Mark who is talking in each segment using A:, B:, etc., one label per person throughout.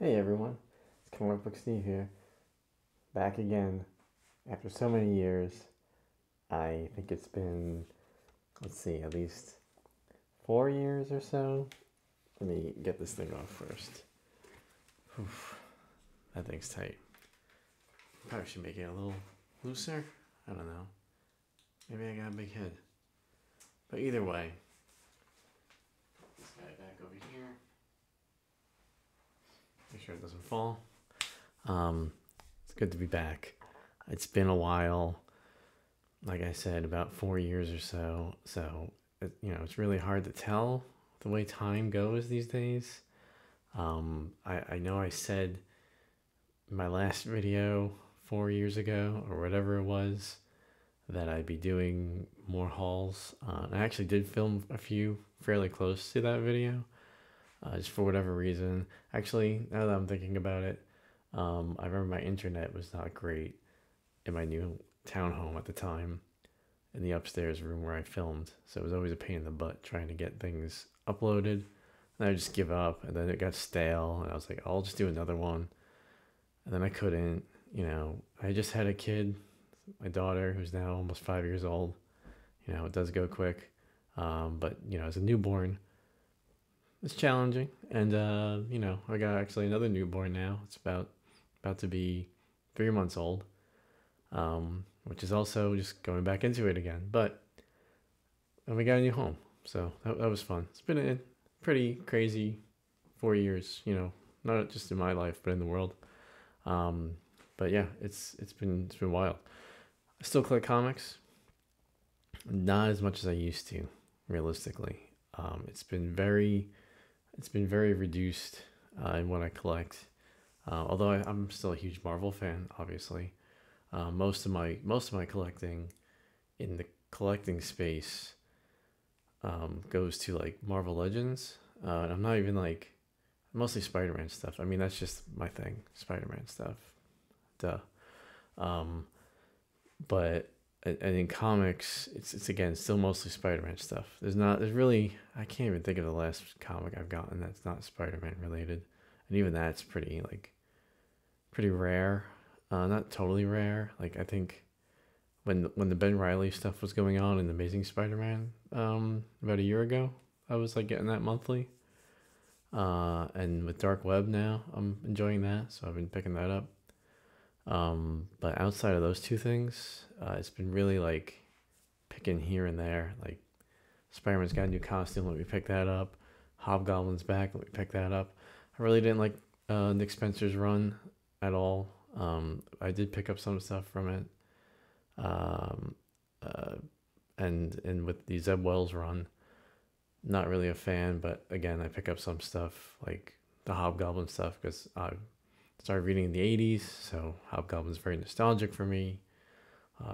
A: Hey everyone, it's Comic Book Steve here, back again after so many years. I think it's been, let's see, at least 4 years or so. Let me get this thing off first. Oof, that thing's tight. Probably should make it a little looser. I don't know. Maybe I got a big head. But either way, this guy back over here. Make sure it doesn't fall. It's good to be back. It's been a while. Like I said, about 4 years or so. So, it's really hard to tell the way time goes these days. I know I said in my last video 4 years ago or whatever it was that I'd be doing more hauls. I actually did film a few fairly close to that video, just for whatever reason. Actually, now that I'm thinking about it, I remember my internet was not great in my new townhome at the time, in the upstairs room where I filmed. So it was always a pain in the butt trying to get things uploaded. And I would just give up, and then it got stale, and I was like, I'll just do another one. And then I couldn't, I just had a kid, my daughter, who's now almost 5 years old. It does go quick. But, as a newborn, it's challenging. And, I got actually another newborn now. It's about to be 3 months old, which is also just going back into it again. But and we got a new home, so that was fun. It's been a pretty crazy 4 years, not just in my life but in the world. But yeah, it's been wild. I still collect comics, not as much as I used to, realistically. It's been very reduced in what I collect. Although I'm still a huge Marvel fan, obviously. Most of my collecting in the collecting space goes to like Marvel Legends. And I'm not even like mostly Spider-Man stuff. I mean, that's just my thing, Spider-Man stuff. Duh. But and in comics, it's again still mostly Spider-Man stuff. There's really, I can't even think of the last comic I've gotten that's not Spider-Man related, and even that's pretty rare. Not totally rare. Like I think when the Ben Riley stuff was going on in Amazing Spider-Man, about a year ago, I was like getting that monthly. And with Dark Web now, I'm enjoying that, so I've been picking that up. But outside of those two things, it's been really like picking here and there. Like Spider-Man's got a new costume, let me pick that up. Hobgoblin's back, let me pick that up. I really didn't like Nick Spencer's run at all. I did pick up some stuff from it. Um, uh, and with the Zeb Wells run, not really a fan, but again, I pick up some stuff like the Hobgoblin stuff because I started reading in the 80s, so Hobgoblin's very nostalgic for me.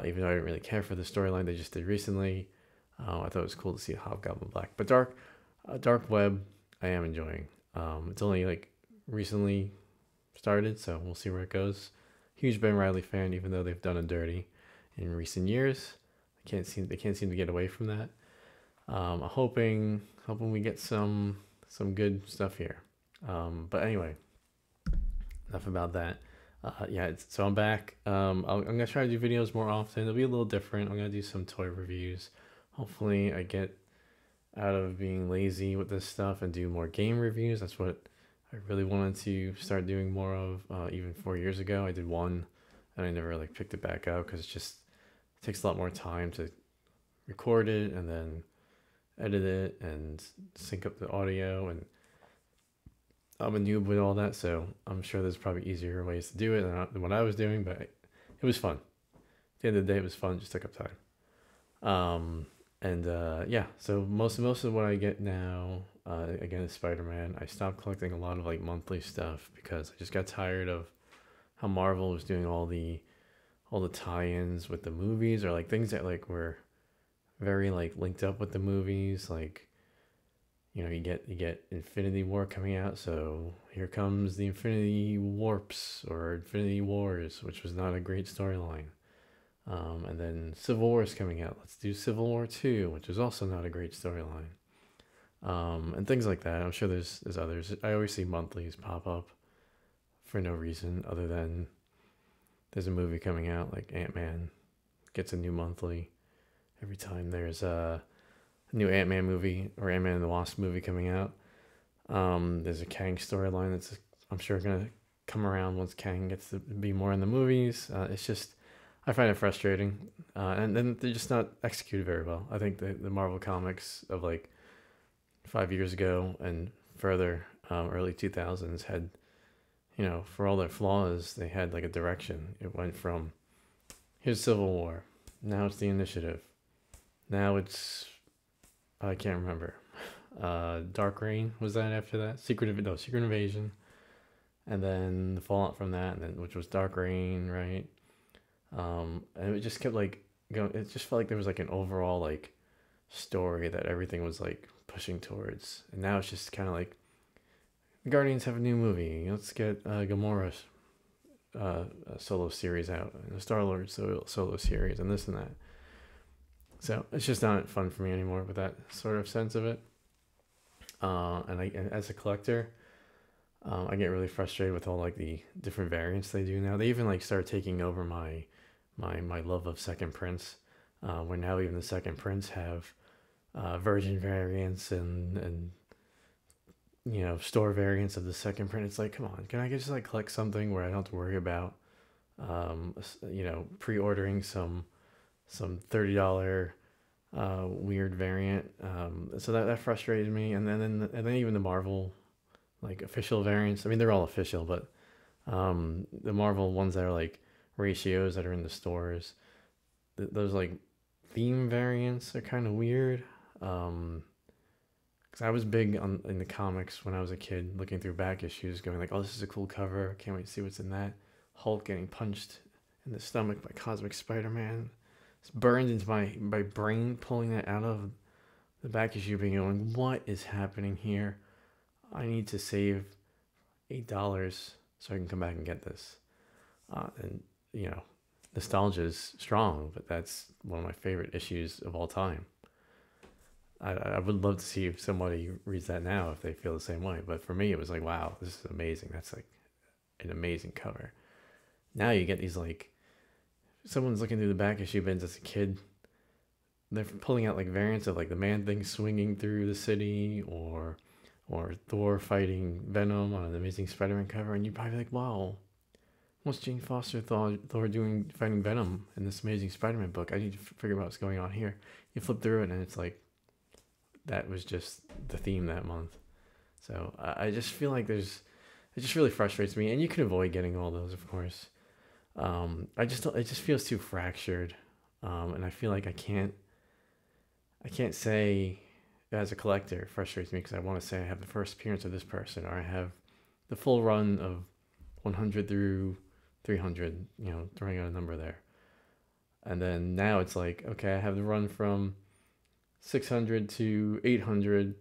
A: Even though I didn't really care for the storyline they just did recently, I thought it was cool to see Hobgoblin Black. But Dark Web, I am enjoying. It's only like recently started, so we'll see where it goes. Huge Ben Riley fan, even though they've done it dirty in recent years. They can't seem to get away from that. I'm hoping we get some good stuff here. But anyway, enough about that. Yeah, so I'm back. I'm gonna try to do videos more often. It'll be a little different. I'm gonna do some toy reviews. Hopefully, I get out of being lazy with this stuff and do more game reviews. That's what I really wanted to start doing more of. Even 4 years ago, I did one, and I never like picked it back up because it takes a lot more time to record it and then edit it and sync up the audio, and I'm a noob with all that, so I'm sure there's probably easier ways to do it than what I was doing, but it was fun. At the end of the day, it was fun, just took up time. Yeah, so most of what I get now, again, is Spider-Man. I stopped collecting a lot of like monthly stuff because I just got tired of how Marvel was doing all the tie-ins with the movies, or like things that like were very like linked up with the movies. Like, you get Infinity War coming out, so here comes the Infinity Warps or Infinity Wars, which was not a great storyline. And then Civil War is coming out. Let's do Civil War 2, which is also not a great storyline. And things like that. I'm sure there's others. I always see monthlies pop up for no reason other than there's a movie coming out, like Ant-Man gets a new monthly every time there's a new Ant-Man movie or Ant-Man and the Wasp movie coming out. There's a Kang storyline that's, I'm sure, gonna come around once Kang gets to be more in the movies. It's just, I find it frustrating, and then they're just not executed very well. I think the Marvel comics of like 5 years ago and further, early 2000s had, you know, for all their flaws, they had like a direction. It went from, here's Civil War, now it's the Initiative, now it's, I can't remember. Dark Reign, was that after that? Secret Invasion, and then the fallout from that, and then which was Dark Reign, right? And it just kept like going. It just felt like there was like an overall like story that everything was like pushing towards, and now it's just kind of like the Guardians have a new movie. Let's get Gamora's a solo series out, and a Star-Lord solo series, and this and that. So it's just not fun for me anymore with that sort of sense of it. And as a collector, I get really frustrated with all like the different variants they do now. They even like start taking over my love of Second Prince, where now even the Second Prince have Virgin variants and you know, store variants of the Second Print. It's like, come on, can I just like collect something where I don't have to worry about you know, pre-ordering some $30 weird variant. So that frustrated me. And then even the Marvel like official variants. I mean, they're all official, but the Marvel ones that are like ratios that are in the stores, those like theme variants are kind of weird. Because I was big in the comics when I was a kid, looking through back issues, going like, "Oh, this is a cool cover. Can't wait to see what's in that." Hulk getting punched in the stomach by Cosmic Spider-Man. It's burned into my brain, pulling that out of the back issue, being going, "What is happening here? I need to save $8 so I can come back and get this." And you know, nostalgia is strong, but that's one of my favorite issues of all time. I would love to see if somebody reads that now if they feel the same way. But for me, it was like, wow, this is amazing. That's like an amazing cover. Now you get these like, someone's looking through the back issue bins as a kid. They're pulling out like variants of like the Man-Thing swinging through the city, or Thor fighting Venom on an Amazing Spider-Man cover, and you'd probably be like, wow, what's Jane Foster Thor doing fighting Venom in this Amazing Spider-Man book? I need to figure out what's going on here. You flip through it and it's like, that was just the theme that month. So I just feel like it just really frustrates me, and you can avoid getting all those, of course. It just feels too fractured, and I feel like I can't say, as a collector, it frustrates me because I want to say I have the first appearance of this person, or I have the full run of 100 through 300, you know, throwing out a number there. And then now it's like, okay, I have the run from 600 to 800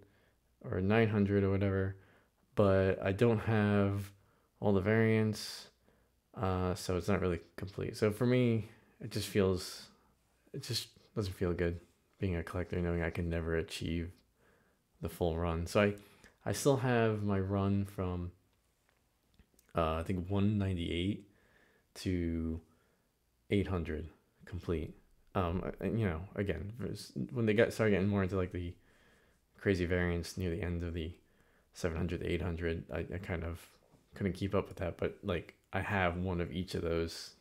A: or 900 or whatever, but I don't have all the variants, so it's not really complete. So for me, it just doesn't feel good being a collector, knowing I can never achieve the full run. So I still have my run from I think 198 to 800 complete. And, you know, again, when they started getting more into like the crazy variants near the end of the 700 to 800, I kind of couldn't keep up with that. But like, I have one of each of those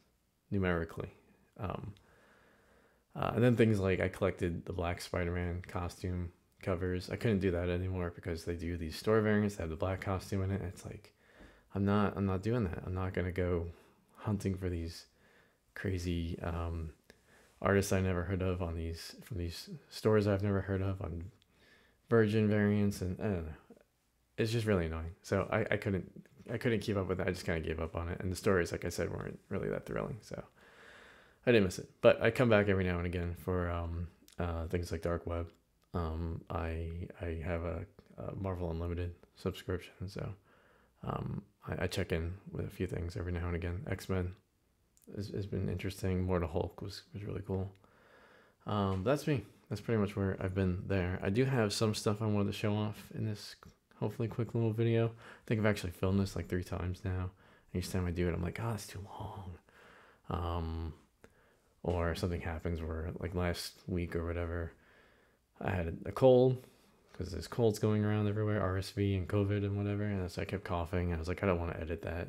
A: numerically. And then things like I collected the Black Spider-Man costume covers. I couldn't do that anymore because they do these store variants that have the black costume in it. And it's like, I'm not doing that. I'm not gonna go hunting for these crazy artists I never heard of from these stores I've never heard of on Virgin variants, and I don't know. It's just really annoying. So I couldn't keep up with it. I just kind of gave up on it. And the stories, like I said, weren't really that thrilling. So I didn't miss it. But I come back every now and again for things like Dark Web. I have a Marvel Unlimited subscription, so I check in with a few things every now and again. X-Men has been interesting. Mortal Hulk was really cool. That's me. That's pretty much where I've been there. I do have some stuff I wanted to show off in this hopefully quick little video. I think I've actually filmed this like 3 times now, Each time I do it, I'm like, oh, it's too long. Or something happens where, like last week or whatever, I had a cold because there's colds going around everywhere, RSV and COVID and whatever. And so I kept coughing. I was like, I don't want to edit that.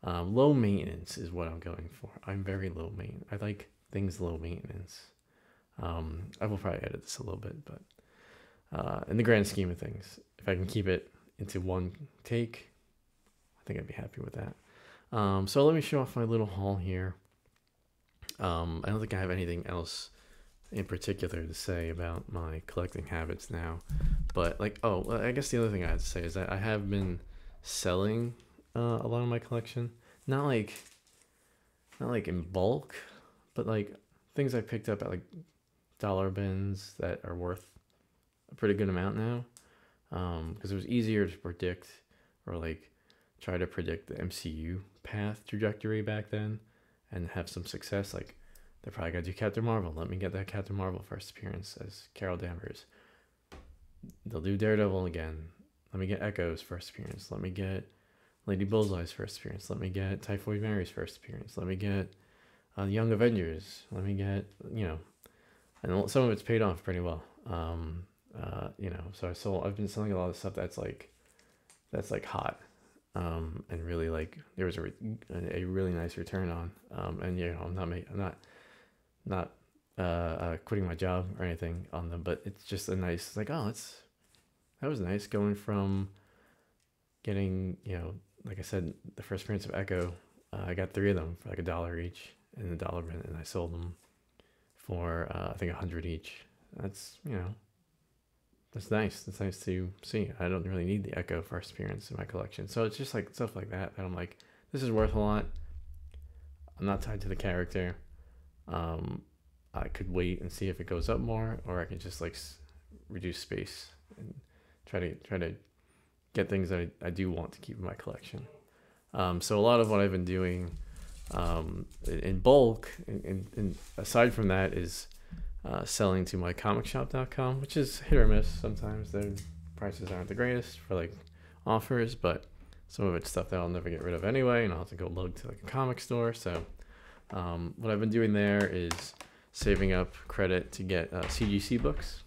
A: Low maintenance is what I'm going for. I'm very low maintenance. I like things low maintenance. I will probably edit this a little bit, but in the grand scheme of things, if I can keep it into one take, I think I'd be happy with that. So let me show off my little haul here. I don't think I have anything else in particular to say about my collecting habits now, but like, I guess the other thing I have to say is that I have been selling a lot of my collection, not like in bulk, but like things I picked up at like dollar bins that are worth a pretty good amount now, because it was easier to predict, or like try to predict the MCU path trajectory back then and have some success. Like, they're probably gonna do Captain Marvel. Let me get that Captain Marvel first appearance as Carol Danvers. They'll do Daredevil again. Let me get Echo's first appearance. Let me get Lady Bullseye's first appearance. Let me get Typhoid Mary's first appearance. Let me get the Young Avengers. Let me get, and some of it's paid off pretty well. So I've been selling a lot of stuff that's like hot, and really like there was a really nice return on, and I'm not quitting my job or anything on them, but it's just a nice, like, that was nice going from getting, like I said, the first appearance of Echo. I got 3 of them for like $1 each in the dollar bin, and I sold them for I think 100 each. That's that's nice. That's nice to see. I don't really need the Echo first appearance in my collection, so it's just like stuff like that I'm like, this is worth a lot. I'm not tied to the character. I could wait and see if it goes up more, or I could just like reduce space and try to get things that I do want to keep in my collection. So a lot of what I've been doing in bulk, and aside from that, is selling to mycomicshop.com, which is hit or miss. Sometimes their prices aren't the greatest for like offers, but some of it's stuff that I'll never get rid of anyway, and I'll have to go load to like a comic store. So what I've been doing there is saving up credit to get CGC books,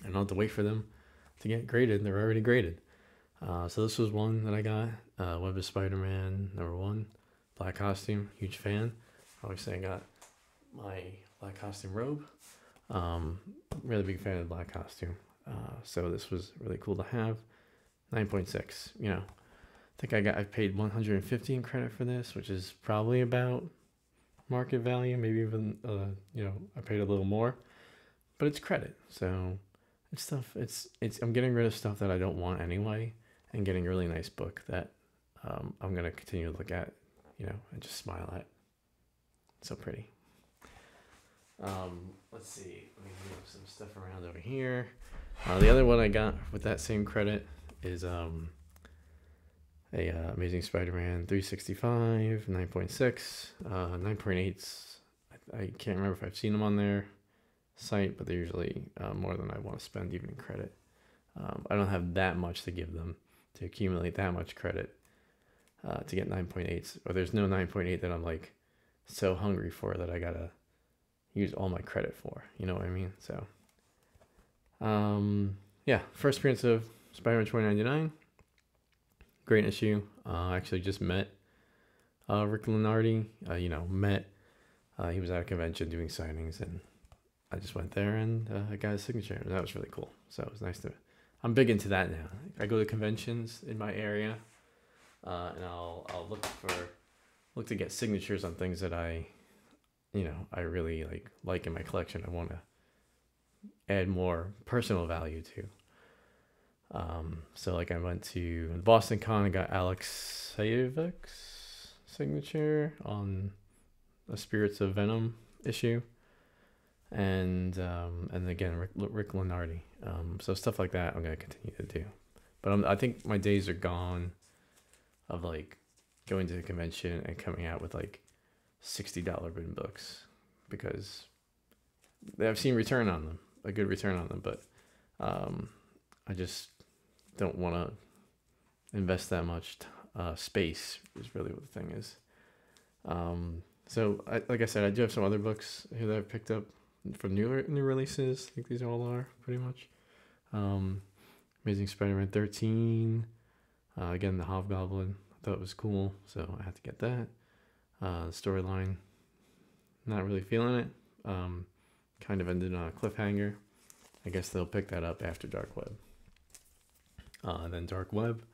A: and I'll have to wait for them to get graded. They're already graded. So this was one that I got, Web of Spider-Man #1, black costume, huge fan. Obviously I got my black costume robe. Really big fan of the black costume. So this was really cool to have. 9.6, I think I paid 150 in credit for this, which is probably about market value, maybe even I paid a little more, but it's credit, so it's stuff. It's I'm getting rid of stuff that I don't want anyway, and getting a really nice book that I'm gonna continue to look at, and just smile at. It's so pretty. Let's see. Let me move some stuff around over here. The other one I got with that same credit is Amazing Spider-Man 365, 9.6, 9.8s. I can't remember if I've seen them on their site, but they're usually more than I want to spend even in credit. I don't have that much to give them to accumulate that much credit to get 9.8s, or there's no 9.8 that I'm like so hungry for that I gotta use all my credit for, you know what I mean? So yeah, first appearance of Spider-Man 2099, great issue. I actually just met Rick Lenardi. He was at a convention doing signings, and I just went there and I got his signature, and that was really cool. So it was nice I'm big into that now. I go to conventions in my area, and I'll look to get signatures on things that I really like in my collection. I want to add more personal value to. So like I went to Boston Con and got Alex Sayevic's signature on a Spirits of Venom issue, and again Rick Lenardi. So stuff like that I'm gonna continue to do, but I think my days are gone of like going to the convention and coming out with like $60 bin books, because I've seen return on them, a good return on them, but I just don't want to invest that much space is really what the thing is. So like I said, I do have some other books here that I've picked up from new releases. I think these all are pretty much. Amazing Spider-Man 13. Again, the Hobgoblin. I thought it was cool, so I had to get that. The storyline, not really feeling it. Kind of ended on a cliffhanger. I guess they'll pick that up after Dark Web. Then Dark Web.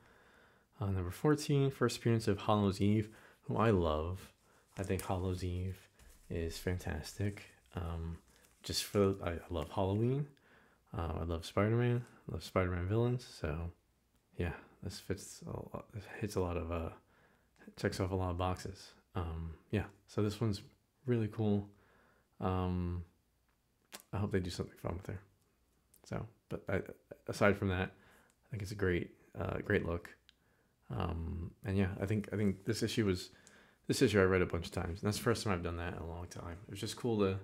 A: Number 14, first appearance of Hallows' Eve, who I love. I think Hallows' Eve is fantastic. I love Halloween. I love Spider-Man. I love Spider-Man villains. So, yeah, this hits a lot of, checks off a lot of boxes. Yeah, so this one's really cool. I hope they do something fun with her. So, but aside from that, I think it's a great look. And yeah, I think this issue I read a bunch of times, and that's the first time I've done that in a long time. It was just cool to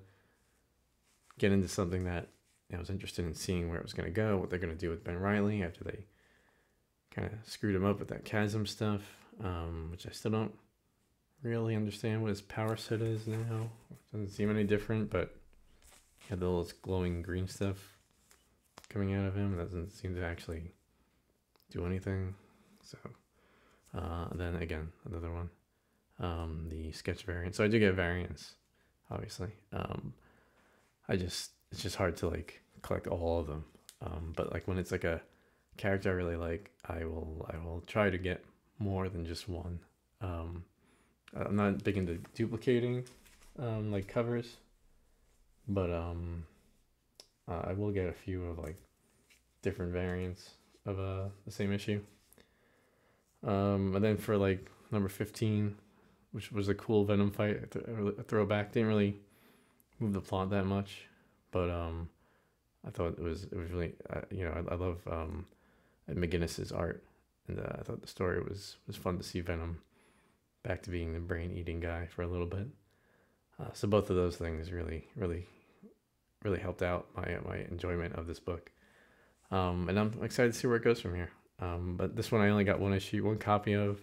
A: get into something that I was interested in seeing where it was going to go, what they're going to do with Ben Reilly after they kind of screwed him up with that chasm stuff, which I still don't really understand what his power set is now. It doesn't seem any different, but he had the little glowing green stuff coming out of him. It doesn't seem to actually do anything. So, then again, another one. The sketch variant. So I do get variants, obviously. It's just hard to like collect all of them. But like when it's like a character I really like, I will try to get more than just one. I'm not big into duplicating, like covers, but I will get a few of like different variants of the same issue. And then for like number 15, which was a cool Venom fight, a throwback. Didn't really move the plot that much, but I thought it was really I love McGinnis's art, and I thought the story was fun to see Venom back to being the brain eating guy for a little bit. So both of those things really helped out my enjoyment of this book, and I'm excited to see where it goes from here. But this one I only got one copy of.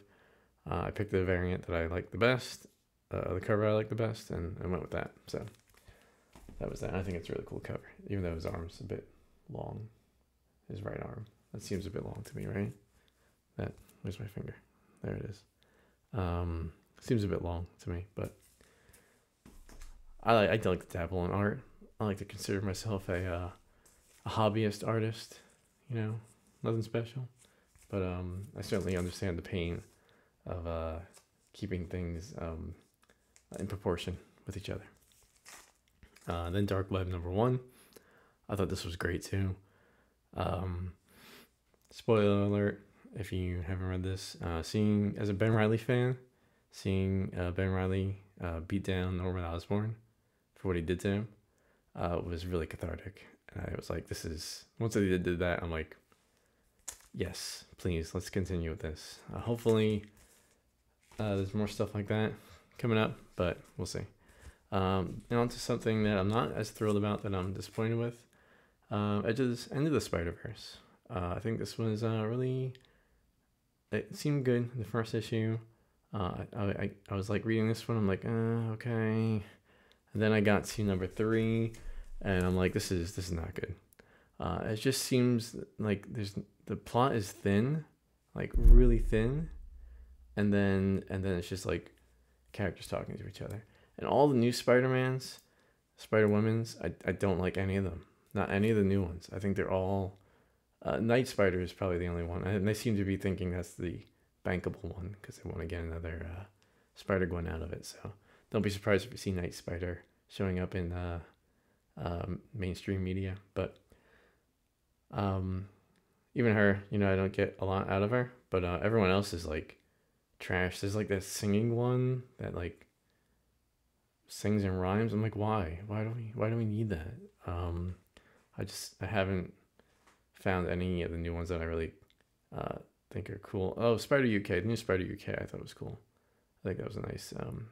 A: I picked the variant that I like the best, the cover I like the best, and I went with that. So that was that. I think it's a really cool cover, even though his arm's a bit long. His right arm. That seems a bit long to me, right? Where's my finger? There it is. Seems a bit long to me, but I like to dabble in art. I like to consider myself a hobbyist artist. Nothing special, but I certainly understand the pain of keeping things in proportion with each other. Then Dark Web number 1. I thought this was great too. Spoiler alert if you haven't read this. Seeing, as a Ben Reilly fan, seeing Ben Reilly beat down Norman Osborn for what he did to him was really cathartic. And I was like, once they did that, I'm like, yes, please, let's continue with this. Hopefully there's more stuff like that coming up, but we'll see. Now onto something that I'm not as thrilled about, that I'm disappointed with. End of the Spider-Verse. I think this was it seemed good in the first issue. I was like reading this one, I'm like, okay. And then I got to number 3, and I'm like, this is not good. It just seems like the plot is thin, like really thin, and then it's just like characters talking to each other. And all the new Spider-Mans, Spider-Women's, I don't like any of them. Not any of the new ones. I think they're all... Night Spider is probably the only one. And they seem to be thinking that's the bankable one, because they want to get another Spider-Gwen out of it. So don't be surprised if you see Night Spider showing up in mainstream media. But even her, I don't get a lot out of her. But everyone else is like trash. There's like that singing one that like sings and rhymes. I'm like, why do we need that? I haven't found any of the new ones that I really think are cool. Oh, Spider UK, the new Spider UK, I thought was cool. I think that was a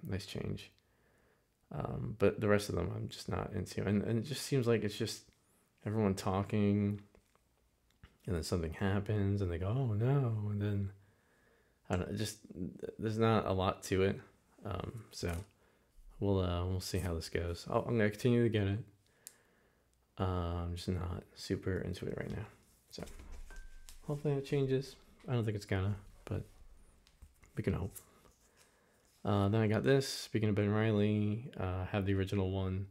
A: nice change. But the rest of them I'm just not into, and it just seems like it's just everyone talking, and then something happens, and they go, oh no, and then I don't know, just there's not a lot to it. So we'll see how this goes. I'm gonna continue to get it. I'm just not super into it right now. So hopefully it changes. I don't think it's gonna, but we can hope. Then I got this. Speaking of Ben Reilly, I have the original one.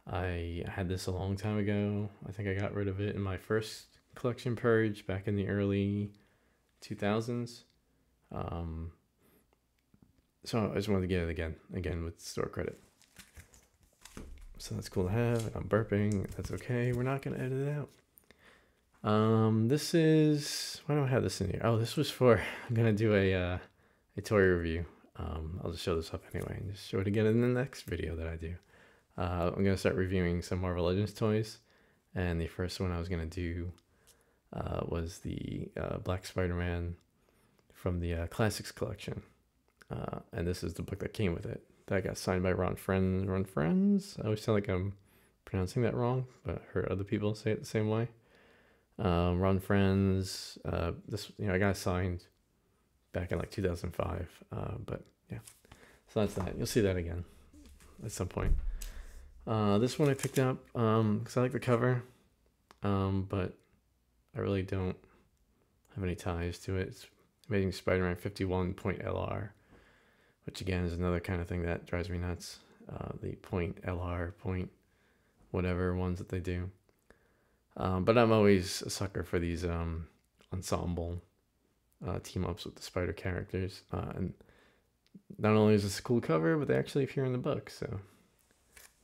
A: I had this a long time ago. I think I got rid of it in my first collection purge back in the early 2000s. So I just wanted to get it again with store credit. So that's cool to have. I'm burping. That's okay. We're not gonna edit it out. This is, why do I have this in here? Oh, this was for, I'm gonna do a toy review. I'll just show this up anyway and just show it again in the next video that I do. I'm going to start reviewing some Marvel Legends toys, and the first one I was going to do was the Black Spider-Man from the Classics collection. And this is the book that came with it. That got signed by Ron Frenz. I always sound like I'm pronouncing that wrong, but I heard other people say it the same way. Ron Frenz, this, I got signed back in like 2005, but yeah, so that's that. You'll see that again at some point. This one I picked up because I like the cover, but I really don't have any ties to it. It's Amazing Spider-Man 51.LR, which again is another kind of thing that drives me nuts. The .LR, whatever ones that they do. But I'm always a sucker for these ensemble team ups with the spider characters, and not only is this a cool cover, but they actually appear in the book, so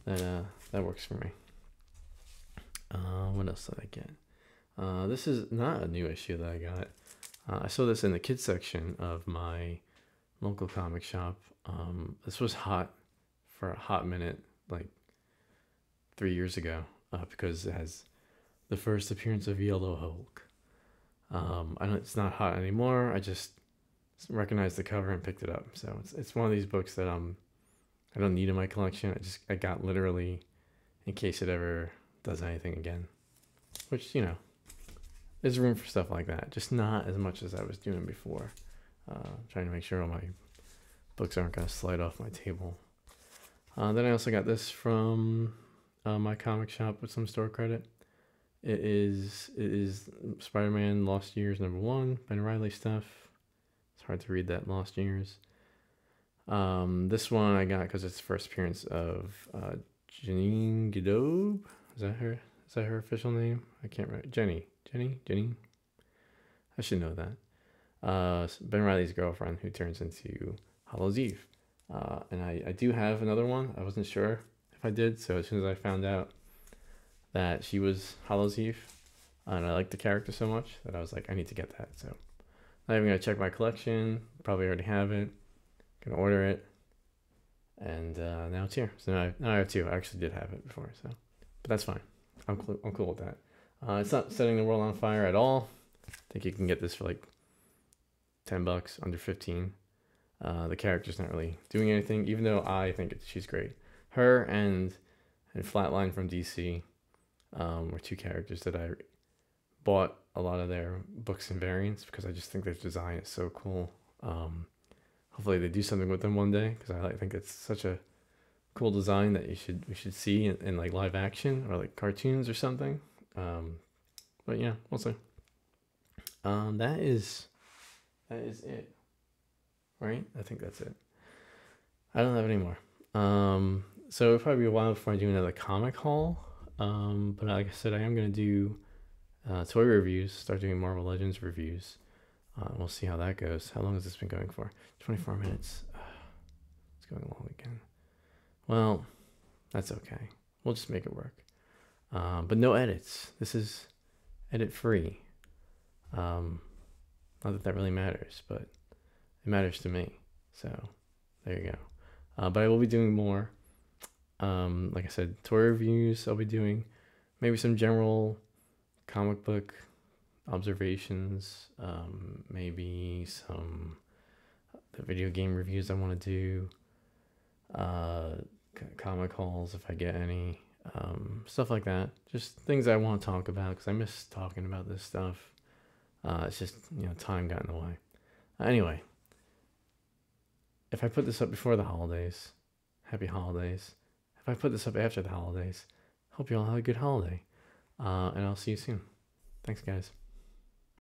A: that works for me. What else did I get? This is not a new issue that I got. I saw this in the kids section of my local comic shop. This was hot for a hot minute, like 3 years ago, because it has the first appearance of Yellow Hulk. It's not hot anymore. I just recognized the cover and picked it up. So it's one of these books that I don't need in my collection. I got literally in case it ever does anything again, which, there's room for stuff like that. Just not as much as I was doing before. Trying to make sure all my books aren't going to slide off my table. Then I also got this from my comic shop with some store credit. It is Spider-Man Lost Years #1, Ben Reilly stuff. It's hard to read that, Lost Years. This one I got because it's the first appearance of Janine Gidob. Is that her? Is that her official name? I can't remember. Jenny. I should know that. Ben Reilly's girlfriend who turns into Hallows' Eve. And I do have another one. I wasn't sure if I did, so as soon as I found out that she was Hallows' Eve, and I liked the character so much that I was like, I need to get that. So I'm even gonna check my collection. Probably already have it. Gonna order it, and now it's here. So now I have two. I actually did have it before, so but that's fine. I'm cool with that. It's not setting the world on fire at all. I think you can get this for like $10, under 15. The character's not really doing anything, even though I think she's great. Her and Flatline from DC were two characters that I bought a lot of their books and variants because I just think their design is so cool. Hopefully they do something with them one day because I think it's such a cool design that we should see in like live action or like cartoons or something. But yeah, we'll see. That is it, right? I think that's it. I don't have any more. So it'll probably be a while before I do another comic haul. But like I said, I am gonna do toy reviews. Start doing Marvel Legends reviews. We'll see how that goes. How long has this been going for? 24 minutes. It's going long again. Well, that's okay. We'll just make it work. But no edits. This is edit free. Not that really matters, but it matters to me. So there you go. But I will be doing more. Like I said, toy reviews. I'll be doing maybe some general comic book observations. Maybe some the video game reviews I want to do. Comic hauls if I get any. Stuff like that. Just things I want to talk about because I miss talking about this stuff. It's just, time got in the way. Anyway, if I put this up before the holidays, happy holidays. If I put this up after the holidays, hope you all have a good holiday. And I'll see you soon. Thanks, guys.